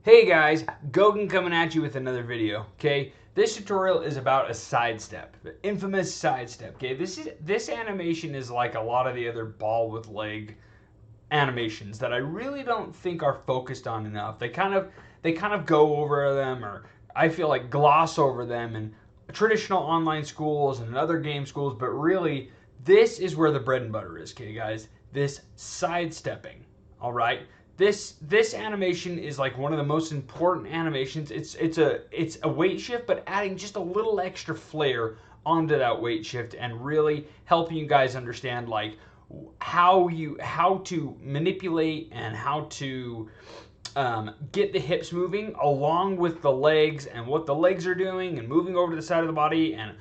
Hey guys, Gogan coming at you with another video, okay? This tutorial is about a sidestep, the infamous sidestep, okay? This animation is like a lot of the other ball with leg animations that I really don't think are focused on enough. They kind of go over them, or I feel like gloss over them in traditional online schools and other game schools, but really this is where the bread and butter is, okay guys? This sidestepping, all right? This animation is like one of the most important animations. It's a weight shift, but adding just a little extra flair onto that weight shift and really helping you guys understand like how to manipulate and how to get the hips moving along with the legs and what the legs are doing and moving over to the side of the body and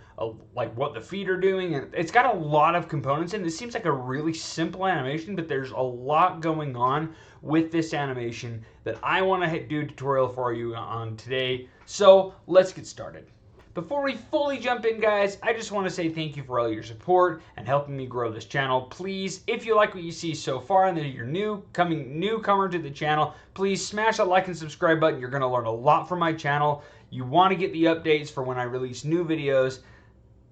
like what the feet are doing. And it's got a lot of components, and it seems like a really simple animation, but there's a lot going on with this animation that I want to do a tutorial for you on today. So let's get started. Before we fully jump in, guys, I just want to say thank you for all your support and helping me grow this channel. Please, if you like what you see so far and that you're newcomer to the channel, please smash that like and subscribe button. You're going to learn a lot from my channel. You want to get the updates for when I release new videos.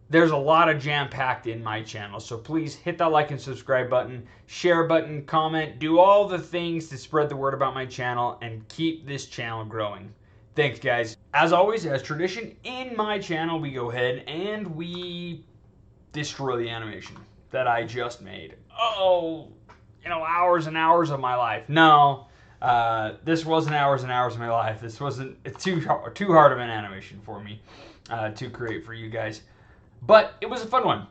There's a lot of jam-packed in my channel, so please hit that like and subscribe button, share button, comment, do all the things to spread the word about my channel and keep this channel growing. Thanks, guys. As always, as tradition, in my channel, we go ahead and we destroy the animation that I just made. Oh, hours and hours of my life. No, this wasn't hours and hours of my life. This wasn't too hard of an animation for me to create for you guys. But it was a fun one.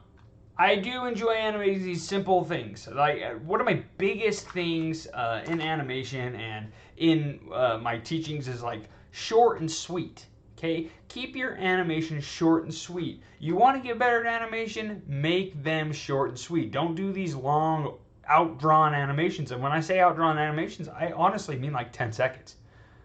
I do enjoy animating these simple things. Like one of my biggest things in animation and in my teachings is like short and sweet. Okay, keep your animation short and sweet. You want to get better at animation, make them short and sweet. Don't do these long, outdrawn animations. And when I say outdrawn animations, I honestly mean like 10 seconds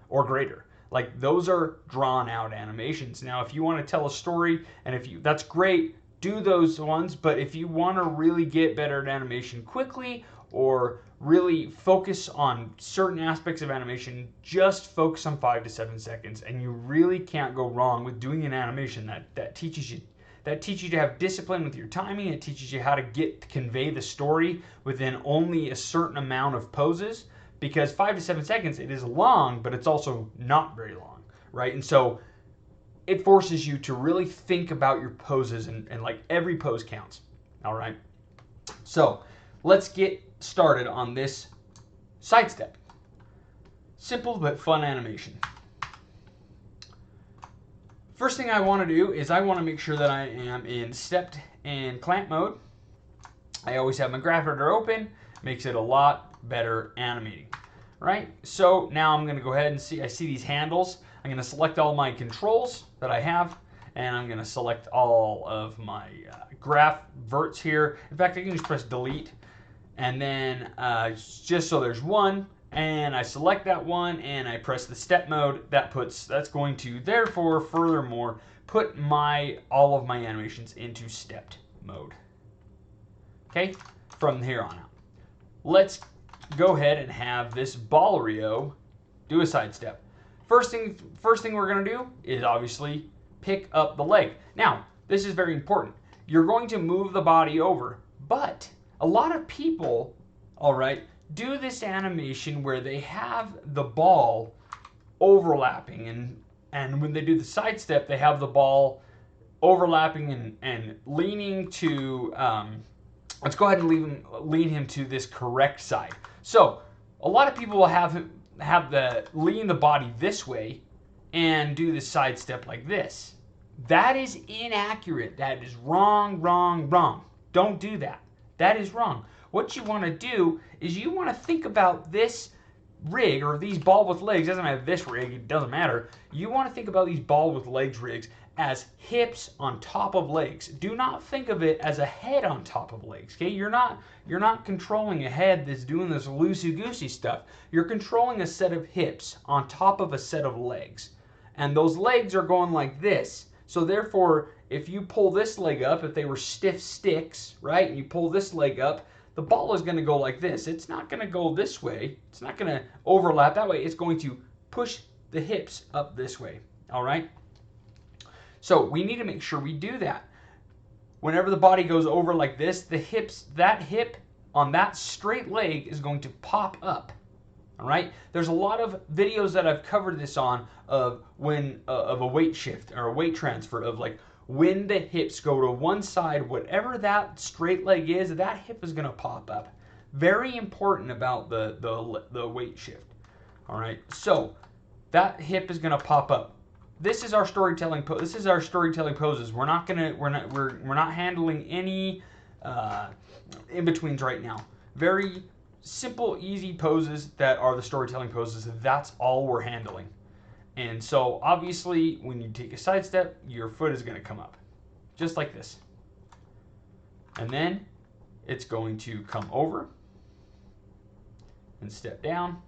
or greater. Like those are drawn out animations. Now, if you want to tell a story, and that's great, do those ones. But if you want to really get better at animation quickly or really focus on certain aspects of animation, just focus on 5 to 7 seconds, and you really can't go wrong with doing an animation that teaches you to have discipline with your timing. It teaches you how to convey the story within only a certain amount of poses. Because 5 to 7 seconds, it is long, but it's also not very long, right? And so it forces you to really think about your poses, and like every pose counts, all right? So let's get started on this sidestep. Simple but fun animation. First thing I want to do is I want to make sure that I am in stepped and clamp mode. I always have my graph editor open, makes it a lot better animating, right? So now I'm going to go ahead and I see these handles. I'm going to select all my controls that I have, and I'm going to select all of my graph verts here. In fact, I can just press delete, and then just so there's one, and I select that one, and I press the step mode. That's going to therefore furthermore put all of my animations into stepped mode. Okay, from here on out. Let's go ahead and have this ball Rio do a sidestep. First thing we're going to do is obviously pick up the leg. Now, this is very important. You're going to move the body over, but a lot of people, all right, do this animation where they have the ball overlapping, and when they do the sidestep, they have the ball overlapping and leaning to, let's go ahead and lean him to this correct side. So a lot of people will lean the body this way and do the sidestep like this. That is inaccurate. That is wrong, wrong, wrong. Don't do that. That is wrong. What you want to do is you want to think about this rig, or these ball with legs. Doesn't matter this rig, it doesn't matter. You want to think about these ball with legs rigs as hips on top of legs. Do not think of it as a head on top of legs. Okay, you're not controlling a head that's doing this loosey-goosey stuff. You're controlling a set of hips on top of a set of legs, and those legs are going like this. So therefore, if you pull this leg up, if they were stiff sticks, right, and you pull this leg up, the ball is going to go like this. It's not going to go this way. It's not going to overlap that way. It's going to push the hips up this way, all right? So we need to make sure we do that. Whenever the body goes over like this, the hips, that hip on that straight leg is going to pop up. All right. There's a lot of videos that I've covered this on of when of a weight shift or a weight transfer of like when the hips go to one side, whatever that straight leg is, that hip is going to pop up. Very important about the weight shift. All right. So that hip is going to pop up. This is our storytelling pose. This is our storytelling poses. We're not handling any in-betweens right now. Very simple, easy poses that are the storytelling poses. That's all we're handling. And so obviously when you take a side step, your foot is going to come up just like this. And then it's going to come over and step down.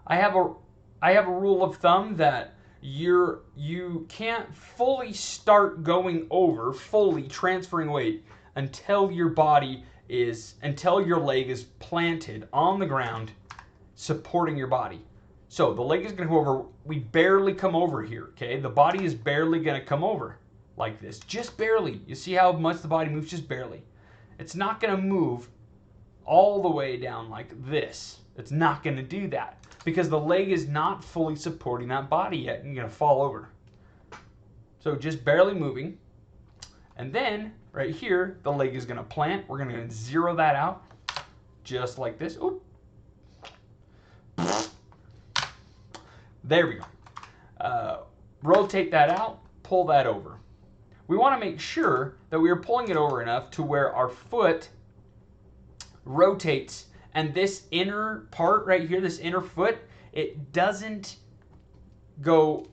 I have a rule of thumb that you can't fully start going over, fully transferring weight until your leg is planted on the ground supporting your body. So the leg is going to go over, we barely come over here, okay? The body is barely going to come over like this, just barely. You see how much the body moves? Just barely. It's not going to move all the way down like this. It's not going to do that because the leg is not fully supporting that body yet and you're going to fall over. So just barely moving. And then right here, the leg is going to plant. We're going to zero that out just like this. Oop. There we go. Rotate that out, pull that over. We want to make sure that we are pulling it over enough to where our foot rotates and this inner part right here, this inner foot, it doesn't go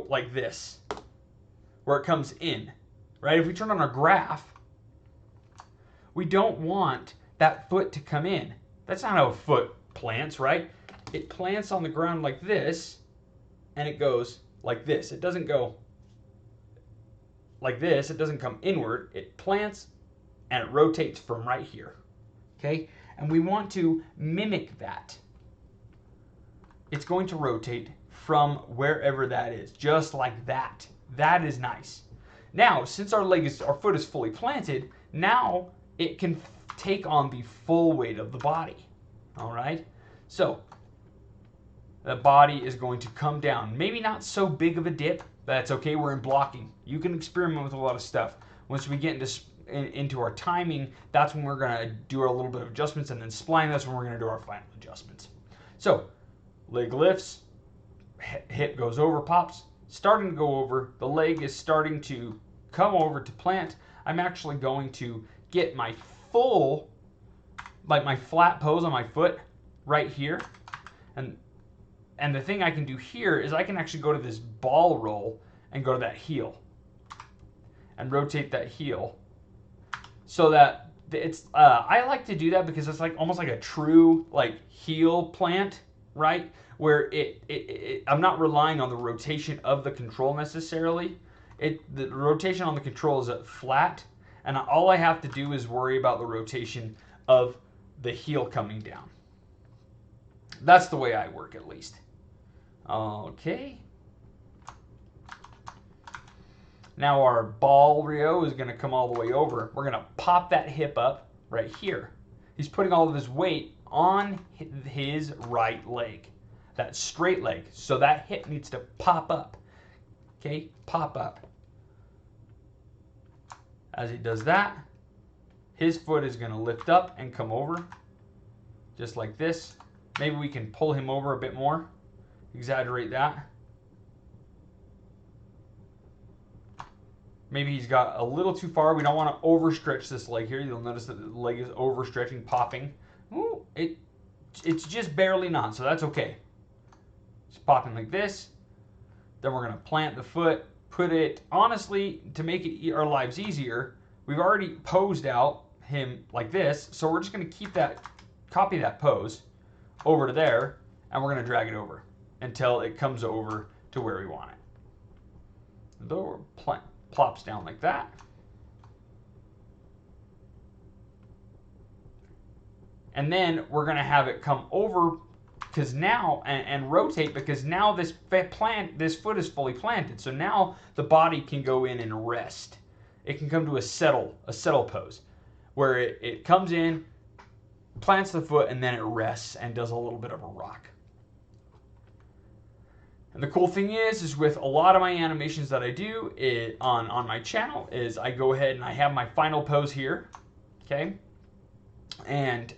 like this where it comes in, right? If we turn on our graph, we don't want that foot to come in. That's not how a foot plants, right? It plants on the ground like this and it goes like this. It doesn't go like this. It doesn't come inward. It plants and it rotates from right here. Okay? And we want to mimic that. It's going to rotate from wherever that is, just like that. That is nice. Now, since our foot is fully planted, now it can take on the full weight of the body. All right? So, the body is going to come down. Maybe not so big of a dip. That's okay. We're in blocking. You can experiment with a lot of stuff. Once we get into our timing, that's when we're going to do a little bit of adjustments, and then spline, that's when we're going to do our final adjustments. So, leg lifts, hip goes over, pops, starting to go over, the leg is starting to come over to plant. I'm actually going to get my full, like my flat pose on my foot right here, and the thing I can do here is I can actually go to this ball roll and go to that heel and rotate that heel so that it's, I like to do that because it's like almost like a true like heel plant, right? Where I'm not relying on the rotation of the control necessarily. The rotation on the control is flat, and all I have to do is worry about the rotation of the heel coming down. That's the way I work, at least. Okay. Now our ball Rio is going to come all the way over. We're going to pop that hip up right here. He's putting all of his weight on his right leg, that straight leg. So that hip needs to pop up. Okay, pop up. As he does that, his foot is going to lift up and come over, just like this. Maybe we can pull him over a bit more. Exaggerate that. Maybe he's got a little too far. We don't want to overstretch this leg here. You'll notice that the leg is overstretching, popping. Ooh, it's just barely not, so that's okay. It's popping like this. Then we're going to plant the foot, put it, honestly, to make our lives easier, we've already posed out him like this, so we're just going to copy that pose over to there, and we're going to drag it over until it comes over to where we want it. The door plops down like that. And then we're going to have it come over because now, and rotate, because now this foot is fully planted. So now the body can go in and rest. It can come to a settle pose, where it comes in, plants the foot, and then it rests and does a little bit of a rock. And the cool thing is with a lot of my animations that I do on my channel is I go ahead and I have my final pose here, okay? And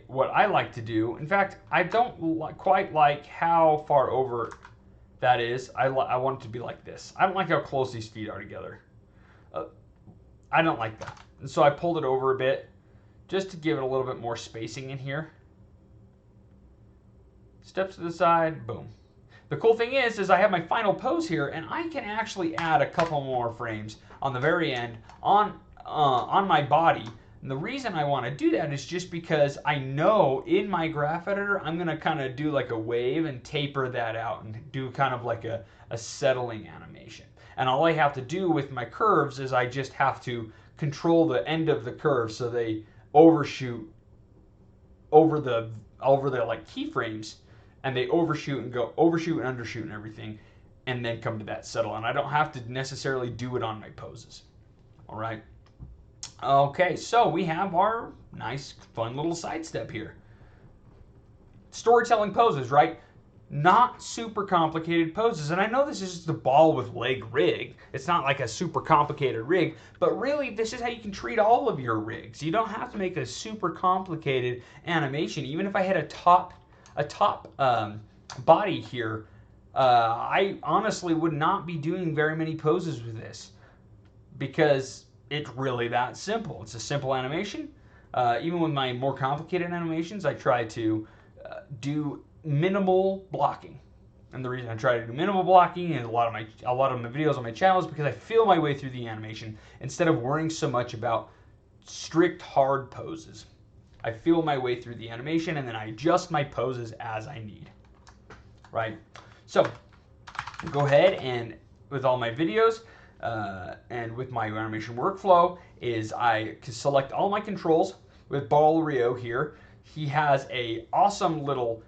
what I like to do, in fact, I don't quite like how far over that is. I want it to be like this. I don't like how close these feet are together. I don't like that. And so I pulled it over a bit just to give it a little bit more spacing in here. Steps to the side, boom. The cool thing is I have my final pose here, and I can actually add a couple more frames on the very end on my body. And the reason I want to do that is just because I know in my graph editor, I'm going to kind of do like a wave and taper that out and do kind of like a settling animation. And all I have to do with my curves is I just have to control the end of the curve so they overshoot over the like keyframes, and they overshoot and undershoot and everything, and then come to that settle. And I don't have to necessarily do it on my poses. All right. Okay, so we have our nice, fun little sidestep here. Storytelling poses, right? Not super complicated poses. And I know this is just a ball with leg rig. It's not like a super complicated rig, but really this is how you can treat all of your rigs. You don't have to make a super complicated animation. Even if I had a top body here, I honestly would not be doing very many poses with this, because it's really that simple. It's a simple animation. Even with my more complicated animations, I try to do minimal blocking. And the reason I try to do minimal blocking in a lot of my videos on my channel is because I feel my way through the animation instead of worrying so much about strict hard poses. I feel my way through the animation, and then I adjust my poses as I need. Right? So go ahead and with all my videos, and with my animation workflow, is I can select all my controls. With Ball Rio here, he has a awesome little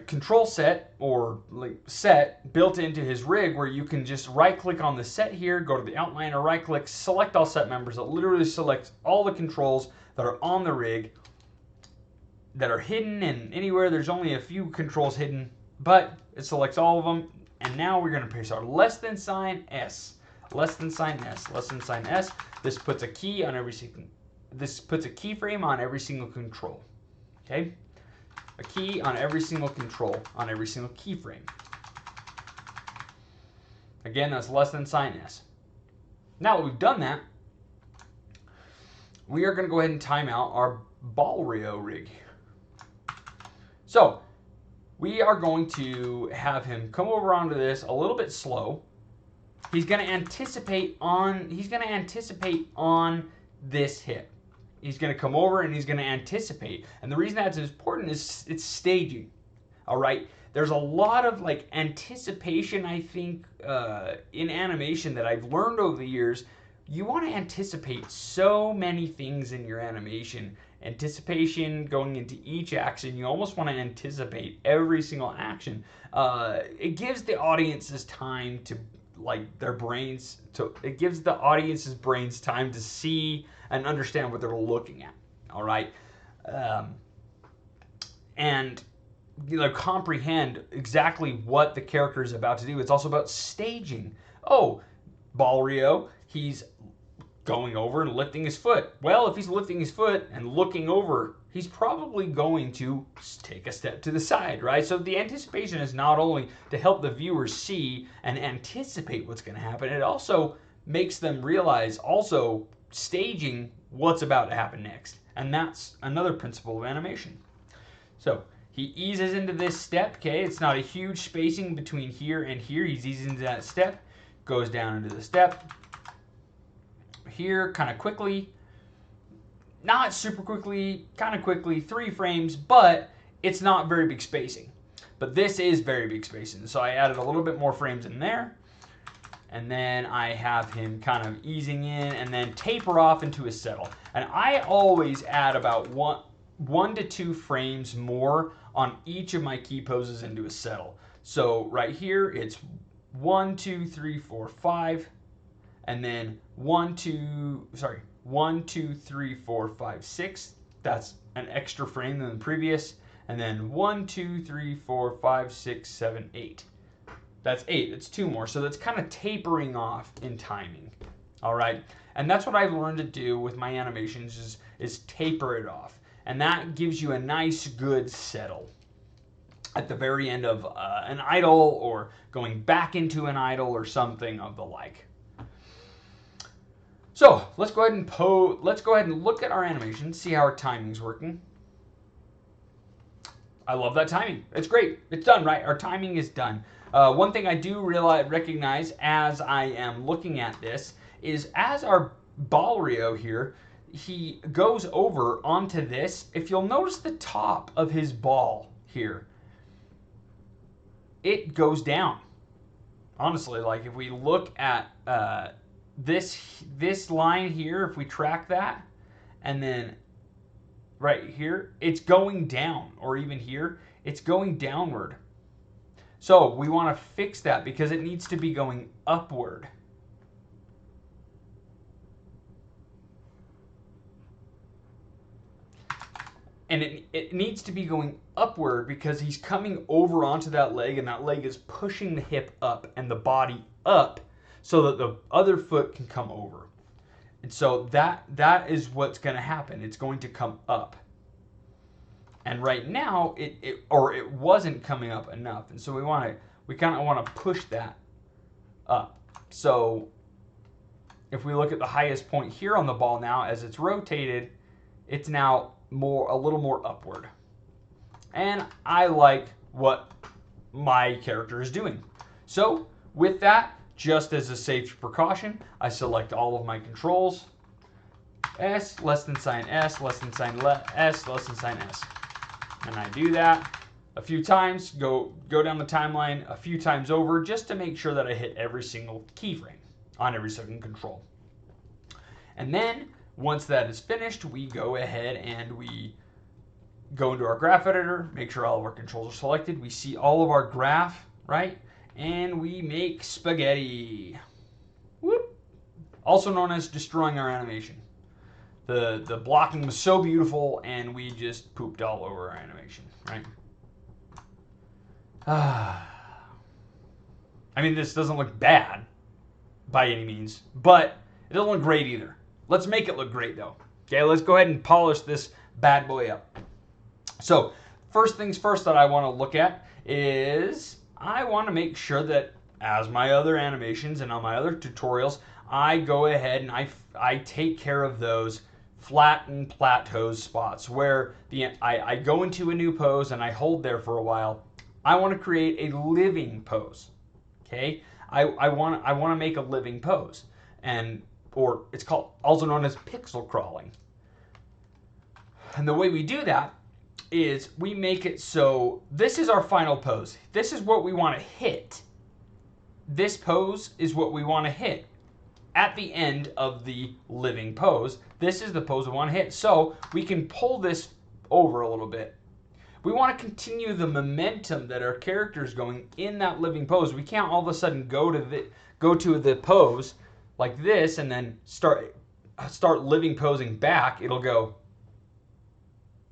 control set or set built into his rig, where you can just right click on the set here, go to the outline, or right click, select all set members. It literally selects all the controls that are on the rig that are hidden, and anywhere there's only a few controls hidden, but it selects all of them. And now we're going to paste our less than sign S, less than sign S, less than sign S. This puts a key on every single. This puts a keyframe on every single control. Okay, a key on every single control on every single keyframe. Again, that's less than sign S. Now that we've done that, we are going to go ahead and time out our Ball Rio rig. So we are going to have him come over onto this a little bit slow. He's going to anticipate on this hit. He's going to come over and he's going to anticipate. And the reason that's important is it's staging. All right. There's a lot of like anticipation, I think, in animation that I've learned over the years. You want to anticipate so many things in your animation. Anticipation going into each action. You almost want to anticipate every single action. It gives the audiences time to, it gives the audience's brains time to see and understand what they're looking at. All right. And comprehend exactly what the character is about to do. It's also about staging. Oh, Ball Rio, he's going over and lifting his foot. Well, if he's lifting his foot and looking over, he's probably going to take a step to the side, right? So the anticipation is not only to help the viewer see and anticipate what's going to happen, it also makes them realize also staging what's about to happen next. And that's another principle of animation. So he eases into this step, okay? It's not a huge spacing between here and here. He's easing into that step, goes down into the step. Here, kind of quickly, not super quickly, kind of quickly, 3 frames, but it's not very big spacing. But this is very big spacing, so I added a little bit more frames in there, and then I have him kind of easing in and then taper off into a settle. And I always add about 1 to 2 frames more on each of my key poses into a settle. So right here, it's 1, 2, 3, 4, 5, and then 1, 2, 3, 4, 5, 6. That's an extra frame than the previous. And then 1, 2, 3, 4, 5, 6, 7, 8. That's 8. It's 2 more. So that's kind of tapering off in timing. All right. And that's what I've learned to do with my animations is taper it off. And that gives you a nice, good settle at the very end of an idle, or going back into an idle, or something of the like. So let's go ahead and look at our animation, see how our timing's working. I love that timing. It's great. It's done, right? Our timing is done. One thing I do recognize as I am looking at this is, as our Balrio here, he goes over onto this. If you'll notice the top of his ball here, it goes down. Honestly, like if we look at this line here, if we track that, and then right here, it's going down, or even here, it's going downward. So we want to fix that because it needs to be going upward. And it needs to be going upward because he's coming over onto that leg, and that leg is pushing the hip up and the body up so that the other foot can come over. And so that is what's going to happen. It's going to come up. And right now it wasn't coming up enough. And so we kind of want to push that up. So if we look at the highest point here on the ball now, as it's rotated, it's now a little more upward. And I like what my character is doing. So with that, just as a safe precaution, I select all of my controls. S, less than sign S, less than sign S, less than sign S. And I do that a few times, go down the timeline a few times over, just to make sure that I hit every single keyframe on every second control. And then once that is finished, we go ahead and we go into our graph editor, make sure all of our controls are selected. We see all of our graph, right? And we make spaghetti. Whoop. Also known as destroying our animation. The blocking was so beautiful, and we just pooped all over our animation, right? I mean, this doesn't look bad by any means, but it doesn't look great either. Let's make it look great, though. Okay, let's go ahead and polish this bad boy up. So, first things first that I want to look at is I want to make sure that, as my other animations and on my other tutorials, I go ahead and I take care of those flatten plateau spots where I go into a new pose and I hold there for a while. I want to create a living pose. Okay, I want to make a living pose, or it's called, also known as pixel crawling. And the way we do that is we make it so this is our final pose. This is what we want to hit. This pose is what we want to hit at the end of the living pose. This is the pose we want to hit. So we can pull this over a little bit. We want to continue the momentum that our character is going in that living pose. We can't all of a sudden go to the pose like this and then start living posing back. It'll go.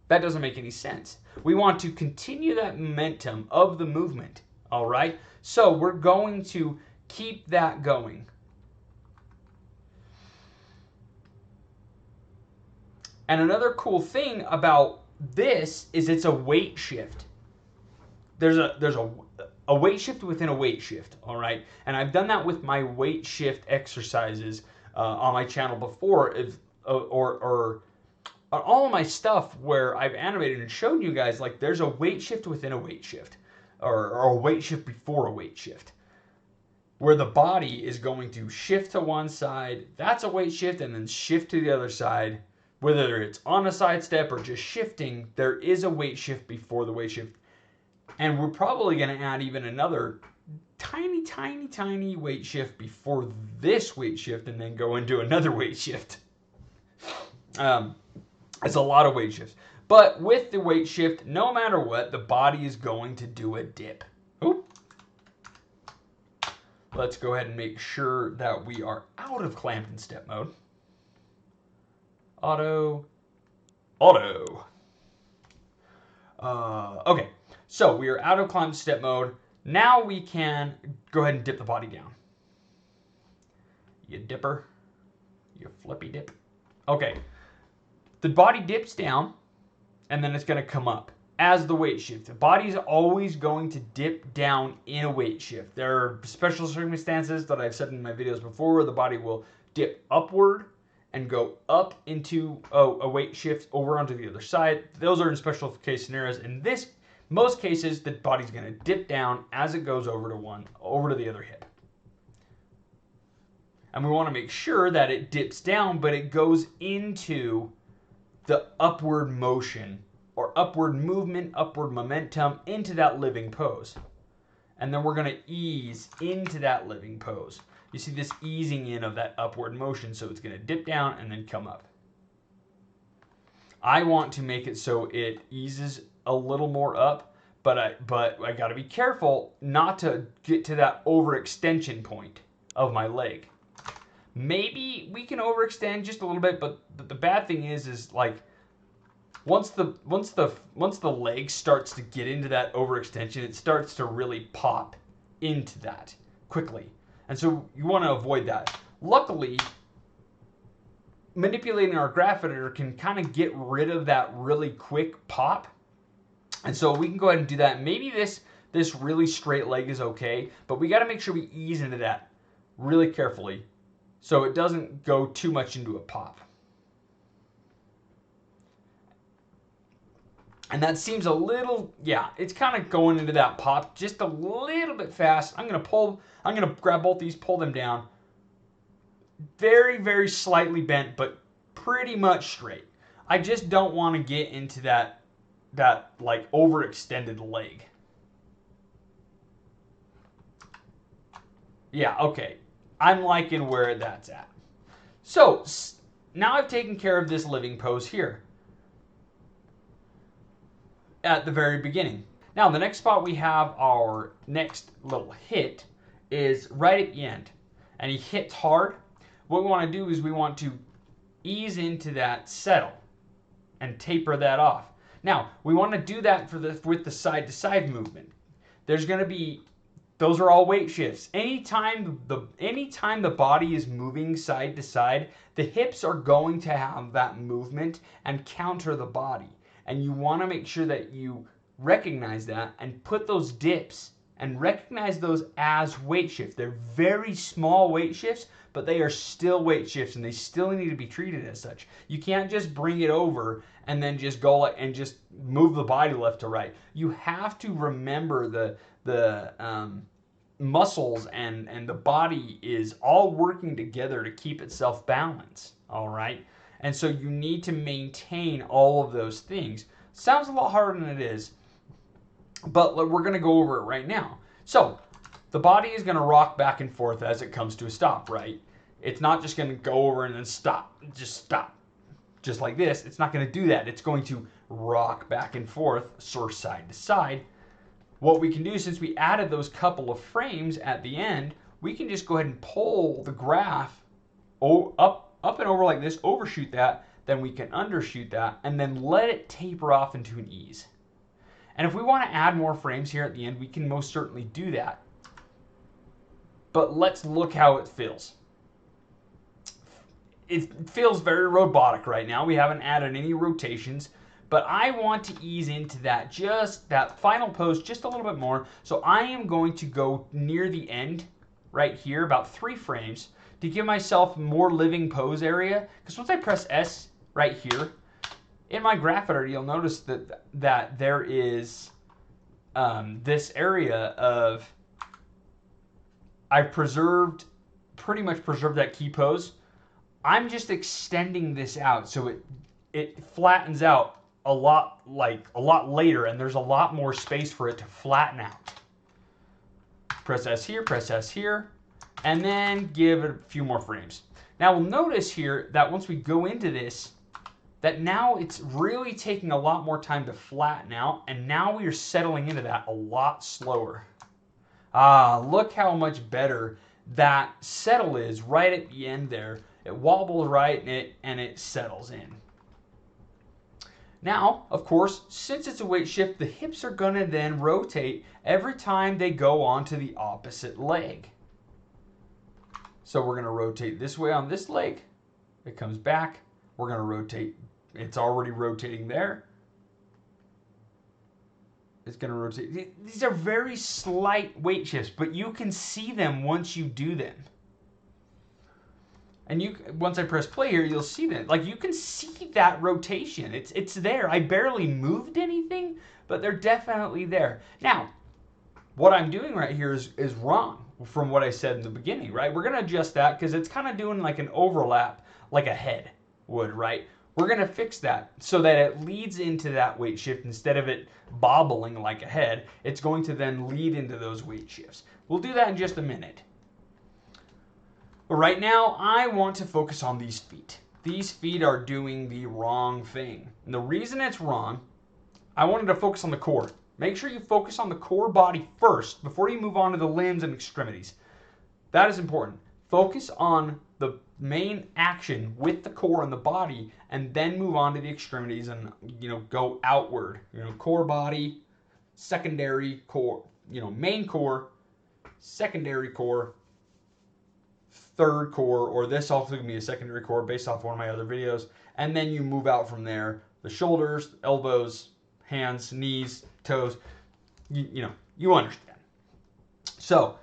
That doesn't make any sense. We want to continue that momentum of the movement. All right. So we're going to keep that going. And another cool thing about this is it's a weight shift. There's a weight shift within a weight shift, all right? And I've done that with my weight shift exercises on my channel before, or on all of my stuff where I've animated and shown you guys, like there's a weight shift within a weight shift, or a weight shift before a weight shift, where the body is going to shift to one side. That's a weight shift, and then shift to the other side. Whether it's on a side step or just shifting, there is a weight shift before the weight shift. And we're probably going to add even another tiny, tiny, tiny weight shift before this weight shift, and then go into another weight shift. It's a lot of weight shifts. But with the weight shift, no matter what, the body is going to do a dip. Oop. Let's go ahead and make sure that we are out of clamped and step mode. Auto. Okay, so we are out of clamped step mode. Now we can go ahead and dip the body down. You dipper. You flippy dip. Okay, the body dips down, and then it's going to come up as the weight shift. The body is always going to dip down in a weight shift. There are special circumstances that I've said in my videos before where the body will dip upward and go up into a weight shift over onto the other side. Those are in special case scenarios. In most cases, the body's going to dip down as it goes over to the other hip. And we want to make sure that it dips down, but it goes into the upward motion or upward movement, upward momentum into that living pose. And then we're going to ease into that living pose. You see this easing in of that upward motion, so it's going to dip down and then come up. I want to make it so it eases a little more up, but I got to be careful not to get to that overextension point of my leg. Maybe we can overextend just a little bit, but the bad thing is like once the leg starts to get into that overextension, it starts to really pop into that quickly. And so you want to avoid that. Luckily, manipulating our graph editor can kind of get rid of that really quick pop. And so we can go ahead and do that. Maybe this really straight leg is okay, but we got to make sure we ease into that really carefully so it doesn't go too much into a pop. And that seems a little, yeah, it's kind of going into that pop just a little bit fast. I'm going to grab both these, pull them down. Very, very slightly bent, but pretty much straight. I just don't want to get into that like overextended leg. Yeah, okay. I'm liking where that's at. So now I've taken care of this living pose here at the very beginning. Now the next spot we have our next little hit is right at the end, and he hits hard. What we want to do is we want to ease into that settle and taper that off. Now we want to do that with the side to side movement. There's going to be, those are all weight shifts. Anytime the body is moving side to side, the hips are going to have that movement and counter the body. And you want to make sure that you recognize that and put those dips and recognize those as weight shifts. They're very small weight shifts, but they are still weight shifts and they still need to be treated as such. You can't just bring it over and then just go and just move the body left to right. You have to remember the muscles and the body is all working together to keep itself balanced, all right? And so you need to maintain all of those things. Sounds a lot harder than it is, but we're going to go over it right now. So the body is going to rock back and forth as it comes to a stop, right? It's not just going to go over and then stop, just like this. It's not going to do that. It's going to rock back and forth, sort of side to side. What we can do, since we added those couple of frames at the end, we can just go ahead and pull the graph up and over like this, overshoot that, then we can undershoot that, and then let it taper off into an ease. And if we want to add more frames here at the end, we can most certainly do that. But let's look how it feels. It feels very robotic right now. We haven't added any rotations, but I want to ease into that, just that final pose just a little bit more. So I am going to go near the end right here, about 3 frames, to give myself more living pose area. Because once I press S right here, in my graph editor, you'll notice that there is this area of, I've pretty much preserved that key pose. I'm just extending this out so it flattens out a lot later, and there's a lot more space for it to flatten out. Press S here, and then give it a few more frames. Now we'll notice here that once we go into this, that now it's really taking a lot more time to flatten out, and now we are settling into that a lot slower. Look how much better that settle is right at the end there. It wobbles right and it settles in. Now, of course, since it's a weight shift, the hips are going to then rotate every time they go onto the opposite leg. So we're going to rotate this way on this leg. It comes back. We're going to rotate. It's already rotating there. It's going to rotate. These are very slight weight shifts, but you can see them once you do them. And once I press play here, you'll see that. Like, you can see that rotation. It's there. I barely moved anything, but they're definitely there. Now, what I'm doing right here is wrong from what I said in the beginning, right? We're going to adjust that because it's kind of doing like an overlap like a head would, right? We're going to fix that so that it leads into that weight shift instead of it bobbling like a head. It's going to then lead into those weight shifts. We'll do that in just a minute. But right now, I want to focus on these feet. These feet are doing the wrong thing. And the reason it's wrong, I wanted to focus on the core. Make sure you focus on the core body first before you move on to the limbs and extremities. That is important. Focus on the main action with the core and the body, and then move on to the extremities and, go outward. Core body, secondary core, main core, secondary core, third core, or this also can be a secondary core based off one of my other videos, and then you move out from there. The shoulders, elbows, hands, knees, toes, you understand. So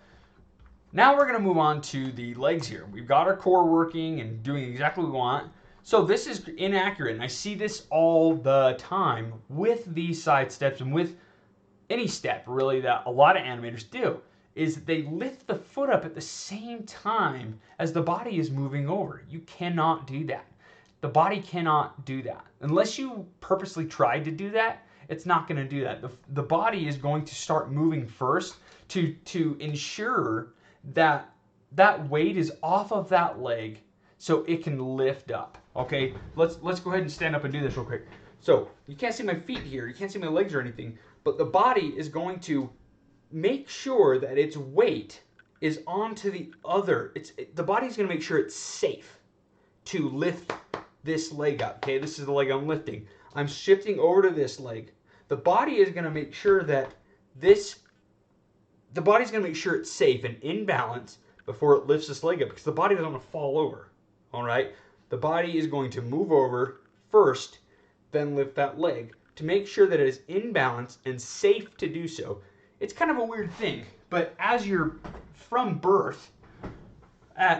now we're going to move on to the legs here. We've got our core working and doing exactly what we want. So this is inaccurate, and I see this all the time with these side steps and with any step really that a lot of animators do, is they lift the foot up at the same time as the body is moving over. You cannot do that. The body cannot do that. Unless you purposely tried to do that, it's not going to do that. The body is going to start moving first to ensure that that weight is off of that leg so it can lift up. Okay, let's go ahead and stand up and do this real quick. So you can't see my feet here, you can't see my legs or anything, but the body is going to make sure that its weight is onto the other. The body's going to make sure it's safe to lift this leg up. Okay, this is the leg I'm lifting. I'm shifting over to this leg. The body is going to make sure that the body's going to make sure it's safe and in balance before it lifts this leg up, because the body doesn't want to fall over. All right, the body is going to move over first, then lift that leg to make sure that it is in balance and safe to do so. It's kind of a weird thing, but as you're from birth,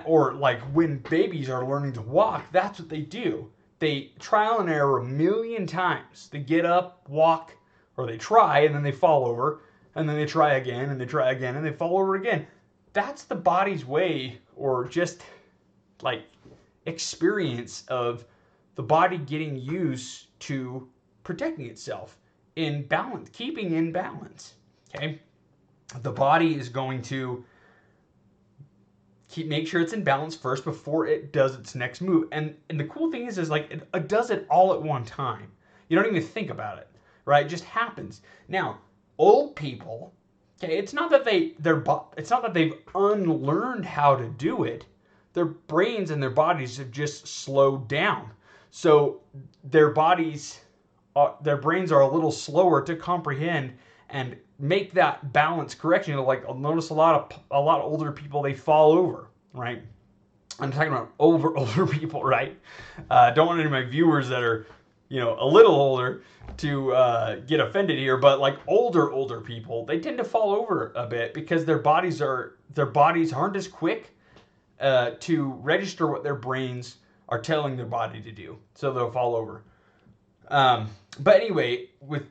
or like when babies are learning to walk, that's what they do. They trial and error a million times. They get up, walk, or they try, and then they fall over, and then they try again, and they try again, and they fall over again. That's the body's way, or just like experience of the body getting used to protecting itself in balance, keeping in balance. Okay, the body is going to make sure it's in balance first before it does its next move. And the cool thing is like it does it all at one time. You don't even think about it, right? It just happens. Now, old people, okay, it's not that they've unlearned how to do it. Their brains and their bodies have just slowed down. So their brains are a little slower to comprehend and make that balance correction. Like, I'll notice a lot of older people, they fall over, right? I'm talking about older people, right? Don't want any of my viewers that are, a little older to get offended here, but like older people, they tend to fall over a bit because their bodies aren't as quick to register what their brains are telling their body to do, so they'll fall over. But anyway,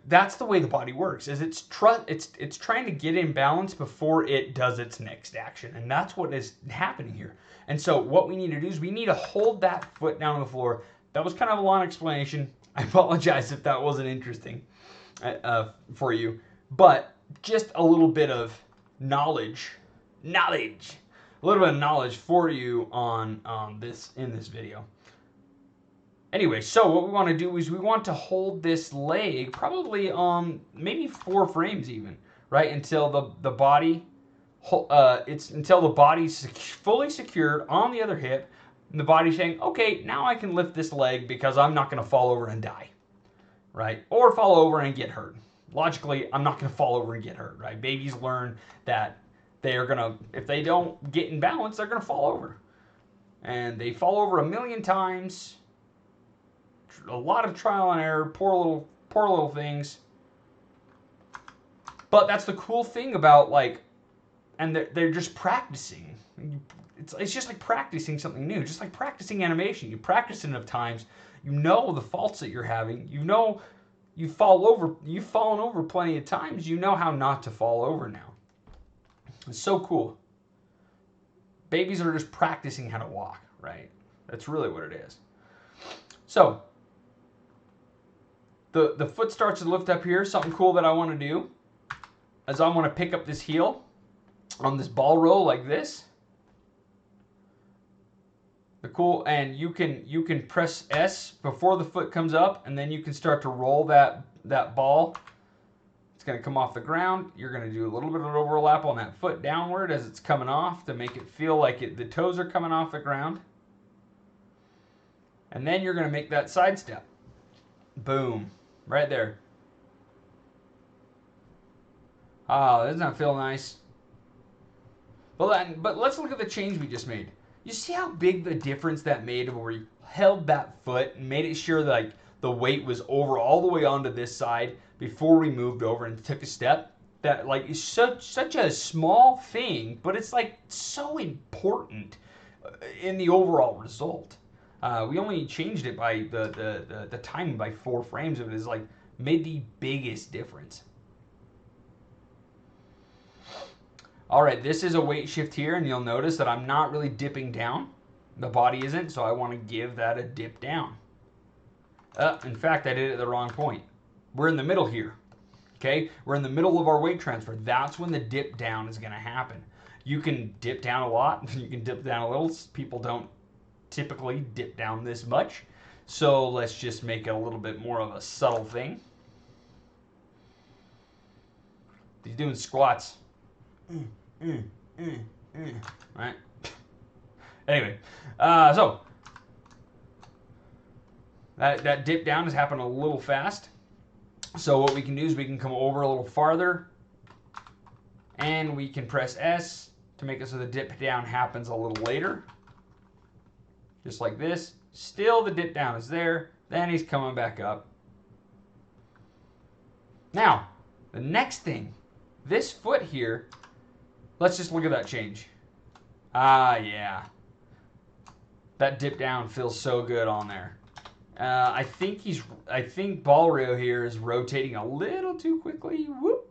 that's the way the body works. Is it's trying to get in balance before it does its next action, and that's what is happening here. And so what we need to do is we need to hold that foot down on the floor. That was kind of a long explanation. I apologize if that wasn't interesting for you, but just a little bit of knowledge, a little bit of knowledge for you on this in this video. Anyway, so what we want to do is we want to hold this leg probably maybe 4 frames even, right? Until the body until the body's fully secured on the other hip, and the body's saying, okay, now I can lift this leg because I'm not going to fall over and die, right? Or fall over and get hurt. Logically, I'm not going to fall over and get hurt, right? Babies learn that they are going to, if they don't get in balance, they're going to fall over. And they fall over 1,000,000 times. A lot of trial and error, poor little things. But that's the cool thing about, like, and they're just practicing. It's just like practicing something new, just like practicing animation. You practice enough times, you know the faults that you're having. You know you've fallen over plenty of times. You know how not to fall over now. It's so cool. Babies are just practicing how to walk, right? That's really what it is. So the foot starts to lift up here. Something cool that I want to do is I want to pick up this heel on this ball roll like this. And you can press S before the foot comes up, and then you can start to roll that ball. It's going to come off the ground. You're going to do a little bit of an overlap on that foot downward as it's coming off to make it feel like the toes are coming off the ground. And then you're going to make that side step. Boom. Right there. Oh, doesn't that feel nice? But let's look at the change we just made. You see how big the difference that made where you held that foot and made it sure that, like, the weight was over all the way onto this side before we moved over and took a step? That, like, is such a small thing, but it's, like, so important in the overall result. We only changed it by the timing by 4 frames of it is, like, made the biggest difference. All right, this is a weight shift here, and you'll notice that I'm not really dipping down. The body isn't, so I want to give that a dip down. In fact, I did it at the wrong point. We're in the middle here, okay? We're in the middle of our weight transfer. That's when the dip down is going to happen. You can dip down a lot. You can dip down a little. People don't typically dip down this much. So let's just make it a little bit more of a subtle thing. He's doing squats. Right? Anyway, so that dip down is happening a little fast. So what we can do is we can come over a little farther, and we can press S to make it so the dip down happens a little later. Just like this. Still the dip down is there. Then he's coming back up. Now, the next thing, this foot here, let's just look at that change. Ah, yeah. That dip down feels so good on there. I think Ball Rio here is rotating a little too quickly. Whoop.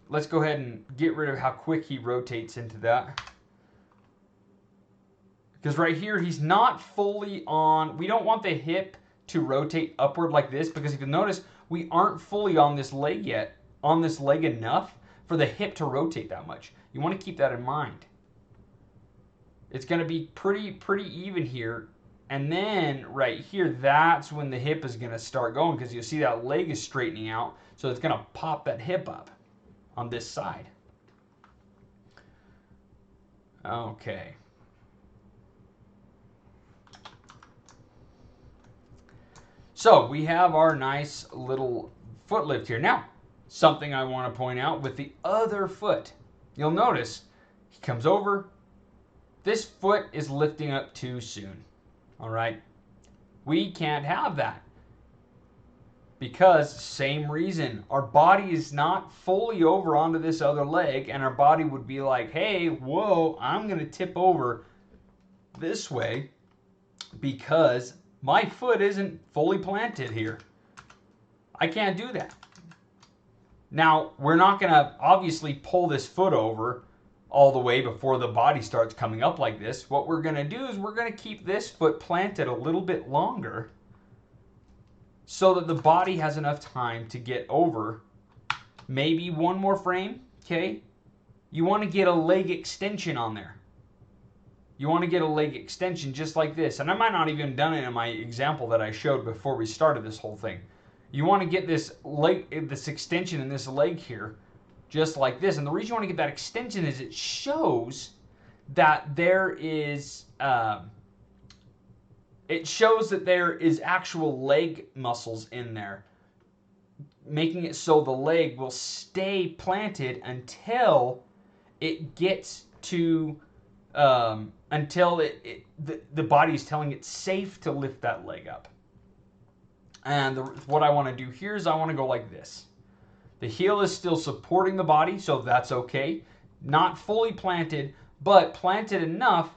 Let's go ahead and get rid of how quick he rotates into that. Because right here, he's not fully on. We don't want the hip to rotate upward like this, because if you notice, we aren't fully on this leg yet, on this leg enough for the hip to rotate that much. You want to keep that in mind. It's going to be pretty even here. And then right here, that's when the hip is going to start going, because you'll see that leg is straightening out. So it's going to pop that hip up on this side. Okay. So we have our nice little foot lift here. Now, something I want to point out with the other foot. You'll notice he comes over. This foot is lifting up too soon. All right? We can't have that. Because, same reason, our body is not fully over onto this other leg, and our body would be like, hey, whoa, I'm going to tip over this way because my foot isn't fully planted here. I can't do that. Now, we're not going to obviously pull this foot over all the way before the body starts coming up like this. What we're going to do is we're going to keep this foot planted a little bit longer so that the body has enough time to get over. Maybe one more frame, okay? You want to get a leg extension on there. You want to get a leg extension just like this. And I might not even have done it in my example that I showed before we started this whole thing. You want to get this leg, this extension in this leg here, just like this. And the reason you want to get that extension is it shows that there is actual leg muscles in there, making it so the leg will stay planted until it gets to until the body is telling it safe to lift that leg up. And what I want to do here is I want to go like this. The heel is still supporting the body, so that's okay. Not fully planted, but planted enough,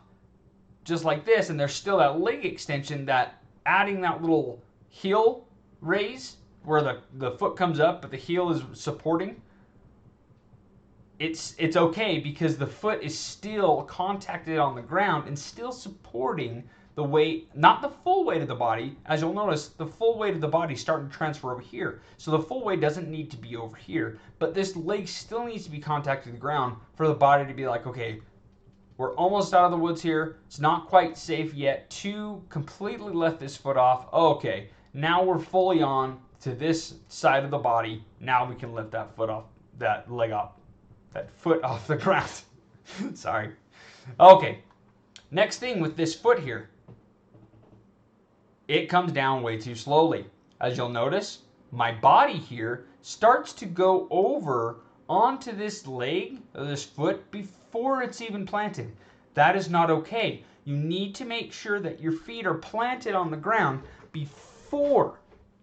just like this, and there's still that leg extension, that adding that little heel raise where the foot comes up, but the heel is supporting. It's okay because the foot is still contacted on the ground and still supporting the weight, not the full weight of the body. As you'll notice, the full weight of the body is starting to transfer over here. So the full weight doesn't need to be over here, but this leg still needs to be contacting the ground for the body to be like, okay, we're almost out of the woods here. It's not quite safe yet to completely let this foot off. Okay, now we're fully on to this side of the body. Now we can lift that foot off, that leg off. That foot off the ground. Sorry. Okay. Next thing with this foot here. It comes down way too slowly. As you'll notice, my body here starts to go over onto this leg, or this foot, before it's even planted. That is not okay. You need to make sure that your feet are planted on the ground before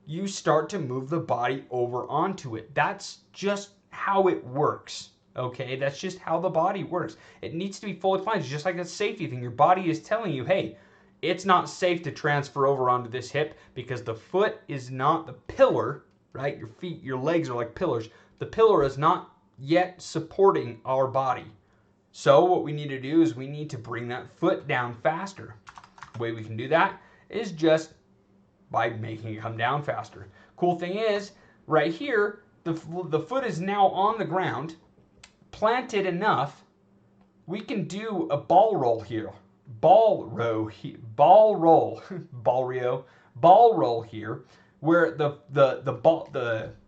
you start to move the body over onto it. That's just how it works. Okay, that's just how the body works. It needs to be fully planted, just like a safety thing. Your body is telling you, hey, it's not safe to transfer over onto this hip because the foot is not the pillar, right? Your feet, your legs are like pillars. The pillar is not yet supporting our body. So what we need to do is we need to bring that foot down faster. The way we can do that is just by making it come down faster. Cool thing is, right here, the foot is now on the ground, planted enough, we can do a ball roll here. Ball roll here, where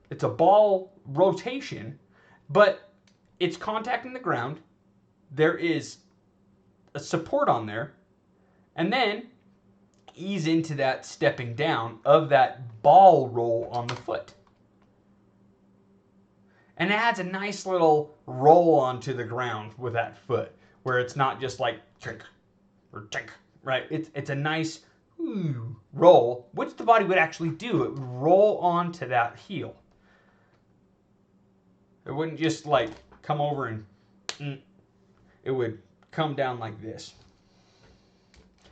it's a ball rotation, but it's contacting the ground. There is a support on there, and then ease into that stepping down of that ball roll on the foot. And it adds a nice little roll onto the ground with that foot, where it's not just like chink or chink, right? It's a nice roll, which the body would actually do. It would roll onto that heel. It wouldn't just like come over and it would come down like this.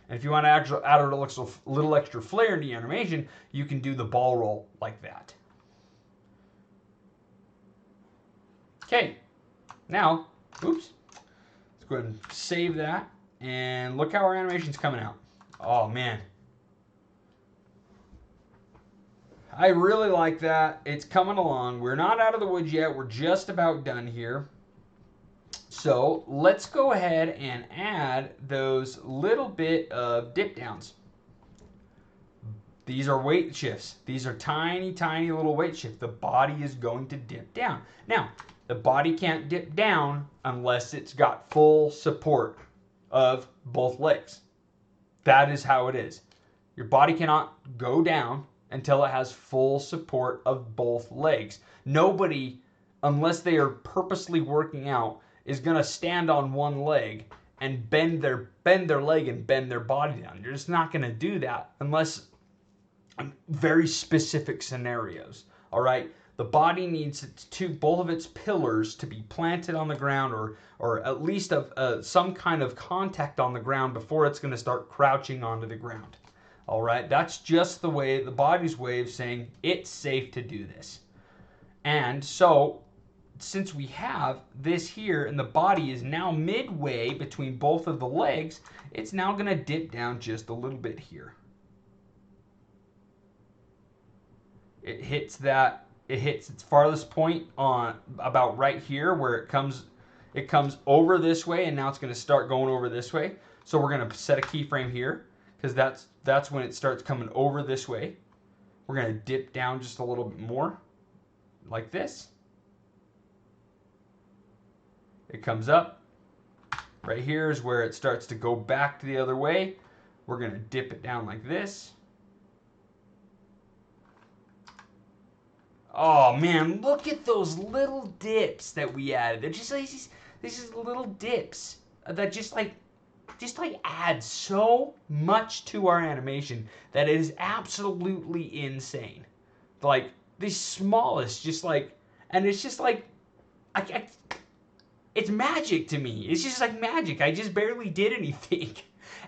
And if you want to add a little extra flair in the animation, you can do the ball roll like that. Okay, now, oops, let's go ahead and save that, and look how our animation's coming out. Oh, man. I really like that. It's coming along. We're not out of the woods yet. We're just about done here. So let's go ahead and add those little bit of dip downs. These are weight shifts. These are tiny, tiny little weight shifts. The body is going to dip down. Now, the body can't dip down unless it's got full support of both legs. That is how it is. Your body cannot go down until it has full support of both legs. Nobody, unless they are purposely working out, is going to stand on one leg and bend their leg and bend their body down. You're just not going to do that unless very specific scenarios. All right? The body needs both of its pillars to be planted on the ground, or at least some kind of contact on the ground before it's going to start crouching onto the ground. All right, that's just the body's way of saying it's safe to do this. And so, since we have this here and the body is now midway between both of the legs, it's now going to dip down just a little bit here. It hits its farthest point on about right here, where it comes over this way, and now it's going to start going over this way. So we're going to set a keyframe here because that's when it starts coming over this way. We're going to dip down just a little bit more like this. It comes up. Right here is where it starts to go back to the other way. We're going to dip it down like this. Oh man, look at those little dips that we added. They're just like these little dips that just like add so much to our animation that it is absolutely insane. Like the smallest, just like, and it's just like, it's magic to me. It's just like magic. I just barely did anything,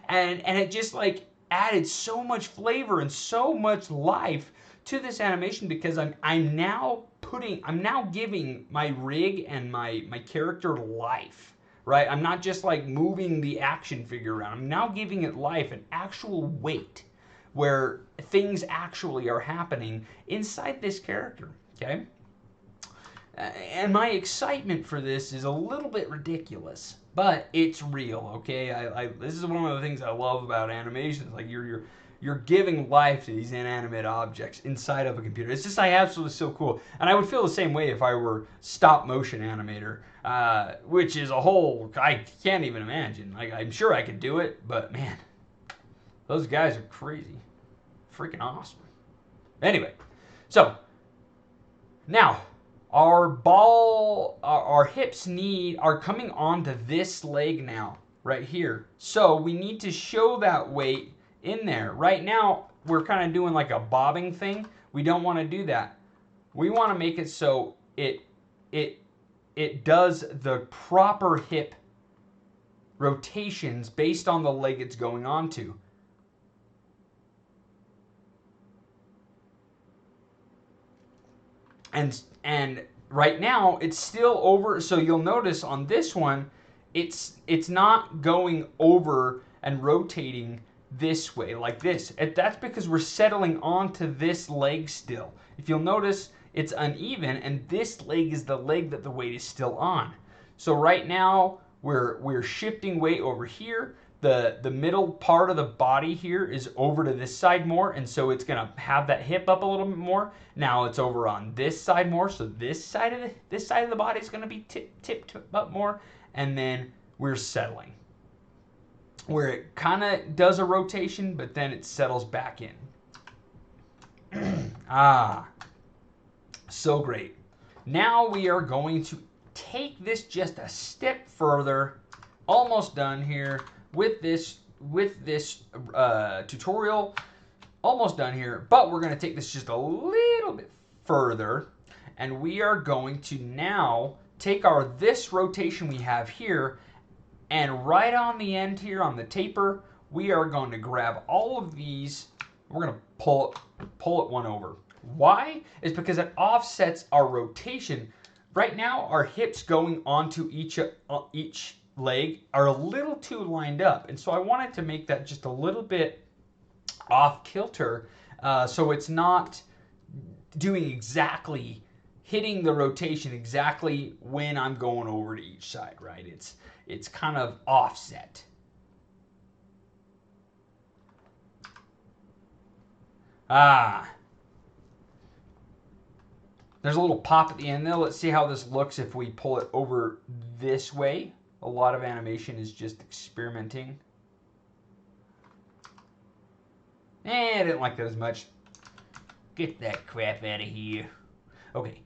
and it just like added so much flavor and so much life to this animation because I'm now giving my rig and my character life, right? I'm not just like moving the action figure around. I'm now giving it life, an actual weight where things actually are happening inside this character, okay? And my excitement for this is a little bit ridiculous, but it's real, okay? This is one of the things I love about animation. It's like you're giving life to these inanimate objects inside of a computer. It's just like absolutely so cool. And I would feel the same way if I were stop motion animator, which is a whole, I can't even imagine. Like, I'm sure I could do it, but man, those guys are crazy. Freaking awesome. Anyway, so now our hips are coming onto this leg now, right here. So we need to show that weight in there. Right now, we're kind of doing like a bobbing thing. We don't want to do that. We want to make it so it does the proper hip rotations based on the leg it's going on to. And right now it's still over, so you'll notice on this one it's not going over and rotating this way like this. That's because we're settling onto this leg still. If you'll notice, it's uneven, and this leg is the leg that the weight is still on. So right now we're shifting weight over here. The middle part of the body here is over to this side more, and so it's gonna have that hip up a little bit more. Now it's over on this side more, so this side of the body is gonna be tipped up more, and then we're settling where it kind of does a rotation, but then it settles back in. So great. Now we are going to take this just a step further. Almost done here with this tutorial. Almost done here, but we're going to take this just a little bit further, and we are going to now take this rotation we have here, and right on the end here on the taper, we are going to grab all of these. We're going to pull it one over. Why? It's because it offsets our rotation. Right now, our hips going onto each leg are a little too lined up, and so I wanted to make that just a little bit off kilter, so it's not doing exactly, hitting the rotation exactly when I'm going over to each side, right? It's kind of offset. There's a little pop at the end there. Let's see how this looks if we pull it over this way. A lot of animation is just experimenting. I didn't like that as much. Get that crap out of here. Okay,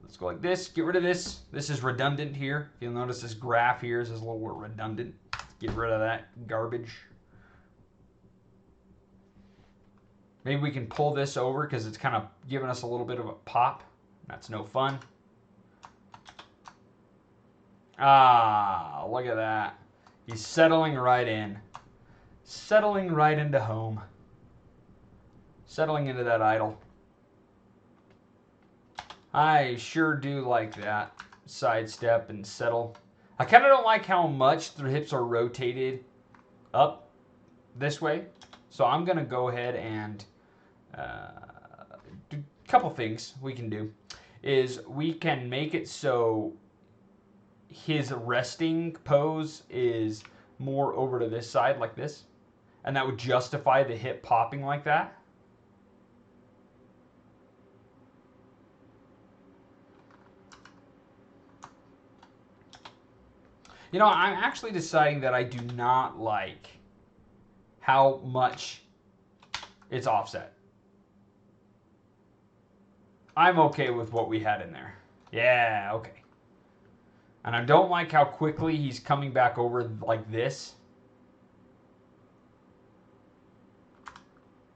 let's go like this. Get rid of this. This is redundant here. You'll notice this graph here is a little redundant. Let's get rid of that garbage. Maybe we can pull this over because it's kind of giving us a little bit of a pop. That's no fun. Look at that. He's settling right in. Settling right into home. Settling into that idle. I sure do like that. Sidestep and settle. I kind of don't like how much the hips are rotated up this way. So I'm going to go ahead and do a couple things we can do. Is we can make it so his resting pose is more over to this side like this. And that would justify the hip popping like that. You know, I'm actually deciding that I do not like how much it's offset. I'm okay with what we had in there. Yeah, okay. And I don't like how quickly he's coming back over like this.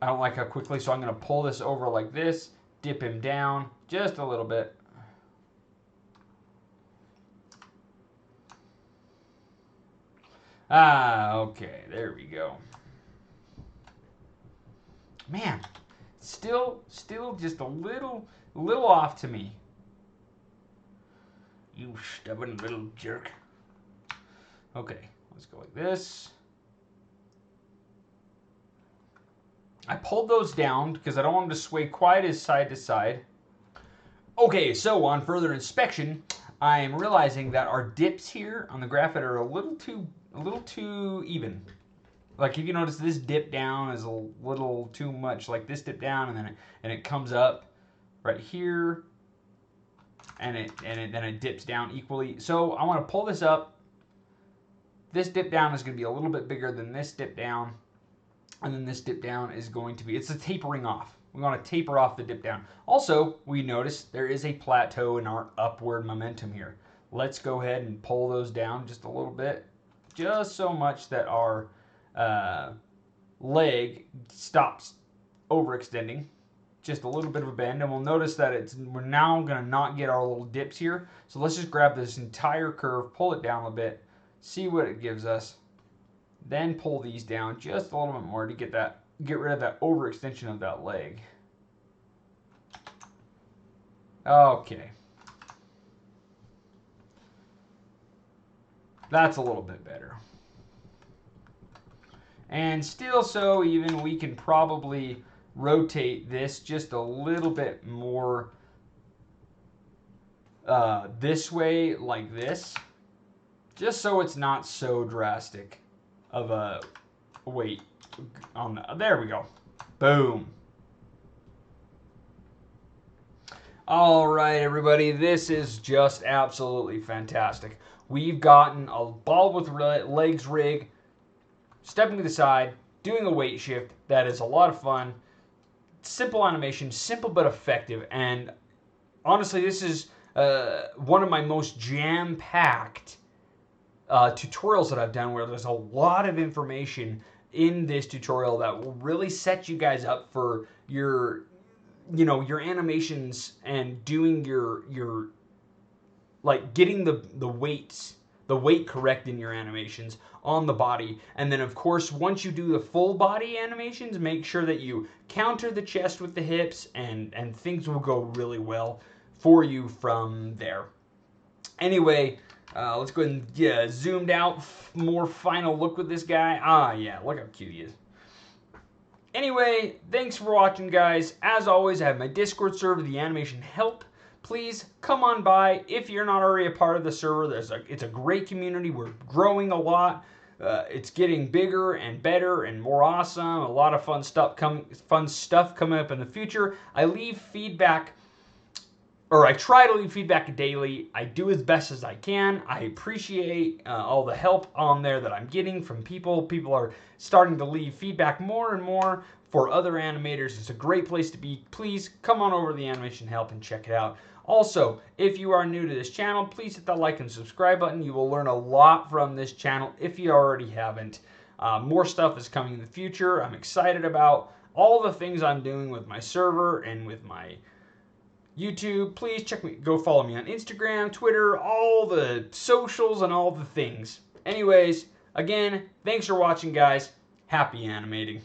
I don't like how quickly, so I'm going to pull this over like this, dip him down just a little bit. Okay, there we go. Man, still just a little off to me. You stubborn little jerk. Okay, let's go like this. I pulled those down because I don't want them to sway quite as side to side. Okay, so on further inspection, I am realizing that our dips here on the graphite are a little too even. Like if you notice, this dip down is a little too much. Like this dip down, and then it comes up right here, and then it dips down equally. So I want to pull this up. This dip down is going to be a little bit bigger than this dip down, and then this dip down is going to be, it's a tapering off. We want to taper off the dip down. Also, we notice there is a plateau in our upward momentum here. Let's go ahead and pull those down just a little bit, just so much that our leg stops overextending. Just a little bit of a bend, and we'll notice that we're now going to not get our little dips here. So let's just grab this entire curve, pull it down a bit, see what it gives us, then pull these down just a little bit more to get rid of that overextension of that leg. Okay. That's a little bit better. And still so even, we can probably rotate this just a little bit more this way, like this, just so it's not so drastic of a weight on the, there we go. Boom. All right, everybody, this is just absolutely fantastic. We've gotten a ball with legs rig, stepping to the side, doing a weight shift. That is a lot of fun. Simple animation, simple but effective. And honestly, this is one of my most jam-packed tutorials that I've done, where there's a lot of information in this tutorial that will really set you guys up for your, you know, your animations and doing your like getting the weight correct in your animations on the body. And then of course, once you do the full body animations, make sure that you counter the chest with the hips, and things will go really well for you from there. Anyway, let's go ahead and zoomed out, more final look with this guy. Ah, yeah, look how cute he is. Anyway, thanks for watching, guys. As always, I have my Discord server, the Animation Help. Please come on by if you're not already a part of the server. It's a great community. We're growing a lot. It's getting bigger and better and more awesome. A lot of fun stuff coming up in the future. I leave feedback, or I try to leave feedback daily. I do as best as I can. I appreciate all the help on there that I'm getting from people. People are starting to leave feedback more and more for other animators. It's a great place to be. Please come on over to the Animation Help and check it out. Also, if you are new to this channel, please hit that like and subscribe button. You will learn a lot from this channel if you already haven't. More stuff is coming in the future. I'm excited about all the things I'm doing with my server and with my YouTube. Please go follow me on Instagram, Twitter, all the socials and all the things. Anyways, again, thanks for watching, guys. Happy animating.